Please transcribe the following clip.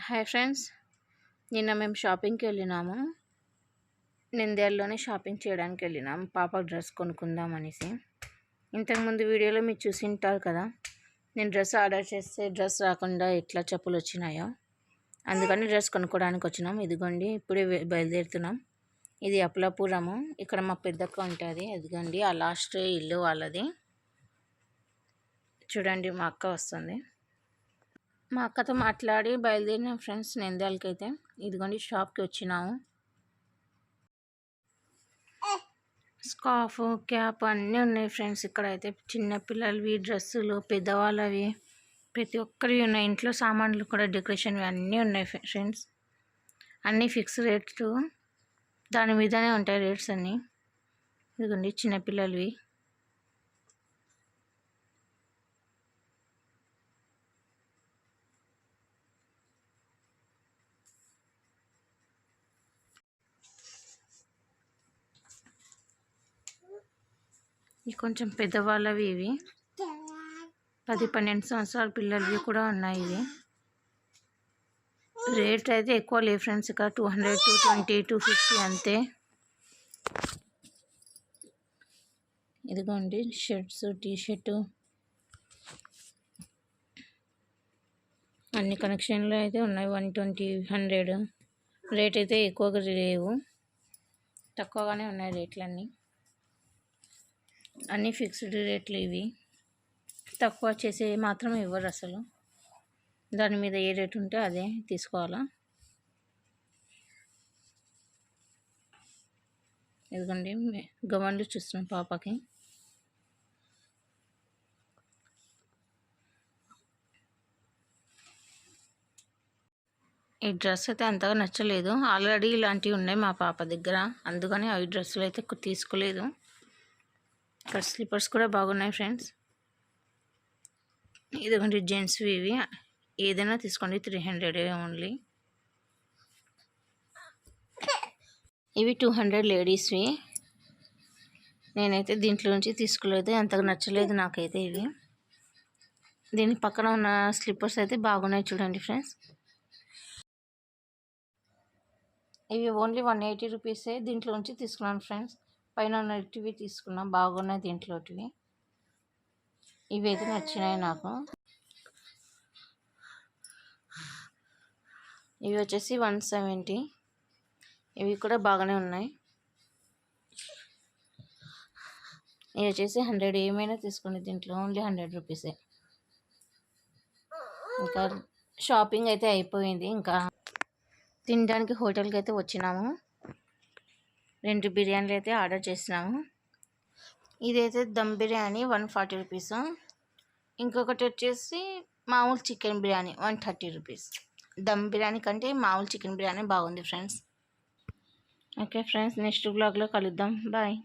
Hi friends, నిన్న మేము షాపింగ్కి వెళ్ళినాము. నింద్యాలలోనే షాపింగ్ చేయడానికి వెళ్ళినాము పాప డ్రెస్ కొనుక్కుందాం అనేసి. ఇంతకుముందు వీడియోలో మీరు చూసి ఉంటారు కదా, నేను డ్రెస్ ఆర్డర్ చేస్తే డ్రెస్ రాకుండా ఎట్లా చెప్పులు వచ్చినాయో. అందుకని డ్రెస్ కొనుక్కోవడానికి వచ్చినాం. ఇదిగోండి, ఇప్పుడే బయలుదేరుతున్నాం. ఇది అప్పలాపురము. ఇక్కడ మా పెద్దక్క ఉంటుంది. ఇదిగోండి, ఆ లాస్ట్ ఇల్లు వాళ్ళది. చూడండి, మా అక్క వస్తుంది. మా అక్కతో మాట్లాడి బయలుదేరిన ఫ్రెండ్స్ నంద్యాలకి అయితే. ఇదిగోండి, షాప్కి వచ్చినాము. స్కార్ఫ్, క్యాప్ అన్నీ ఉన్నాయి ఫ్రెండ్స్. ఇక్కడ అయితే చిన్నపిల్లలవి డ్రెస్సులు, పెద్దవాళ్ళవి, ప్రతి ఒక్కరివి ఉన్నాయి. ఇంట్లో సామాన్లు కూడా, డెకరేషన్వి అన్నీ ఉన్నాయి ఫ్రెండ్స్. అన్నీ ఫిక్స్ రేట్లు, దాని మీదనే ఉంటాయి రేట్స్ అన్నీ. ఇదిగోండి, చిన్నపిల్లలవి. ఇవి కొంచెం పెద్దవాళ్ళవి. ఇవి 10-12 సంవత్సరాల పిల్లలవి కూడా ఉన్నాయి. ఇవి రేట్ అయితే ఎక్కువ లేవు ఫ్రెండ్స్. ఇక్కడ 200, 220, 250 అంతే. ఇదిగోండి, షర్ట్స్, టీషర్టు అన్ని కనెక్షన్లు అయితే ఉన్నాయి. 120, 100. రేట్ అయితే ఎక్కువగా లేవు, తక్కువగానే ఉన్నాయి రేట్లన్నీ. అన్నీ ఫిక్స్డ్ రేట్లు. ఇవి తక్కువ చేసే మాత్రం ఇవ్వరు అసలు. దాని మీద ఏ రేట్ ఉంటే అదే తీసుకోవాలా. ఇదిగోండి, గవన్లు చూస్తున్నాం పాపకి. ఈ డ్రెస్ అయితే అంతగా నచ్చలేదు. ఆల్రెడీ ఇలాంటివి ఉన్నాయి మా పాప దగ్గర, అందుకని అవి డ్రెస్సులు అయితే తీసుకోలేదు. ఇక్కడ స్లిప్పర్స్ కూడా బాగున్నాయి ఫ్రెండ్స్. ఇదిగోండి, జెంట్స్వి. ఇవి ఏదైనా తీసుకోండి, 300 ఓన్లీ. ఇవి 200 లేడీస్వి. నేనైతే దీంట్లో నుంచి తీసుకోలేదు, అంతగా నచ్చలేదు నాకైతే ఇవి. దీని పక్కన ఉన్న స్లిప్పర్స్ అయితే బాగున్నాయి చూడండి ఫ్రెండ్స్. ఇవి ఓన్లీ 180 రూపీసే. దీంట్లో నుంచి తీసుకున్నాను ఫ్రెండ్స్. పైన ఉన్నటివి తీసుకున్నాం, బాగున్నాయి దీంట్లోటివి. ఇవి అయితే నచ్చినాయి నాకు. ఇవి వచ్చేసి 170. ఇవి కూడా బాగానే ఉన్నాయి. ఇవి వచ్చేసి 100. ఏమైనా తీసుకోండి, దీంట్లో ఓన్లీ 100 రూపీసే. ఇంకా షాపింగ్ అయితే అయిపోయింది. ఇంకా తినడానికి హోటల్కి అయితే వచ్చినాము. 2 బిర్యానీలు అయితే ఆర్డర్ చేసినాము. ఇదైతే దమ్ బిర్యానీ 140 రూపీస్. ఇంకొకటి వచ్చేసి మామూలు చికెన్ బిర్యానీ 130 రూపీస్. దమ్ బిర్యానీ కంటే మామూలు చికెన్ బిర్యానీ బాగుంది ఫ్రెండ్స్. ఓకే ఫ్రెండ్స్, నెక్స్ట్ వ్లాగ్లో కలుద్దాం. బాయ్.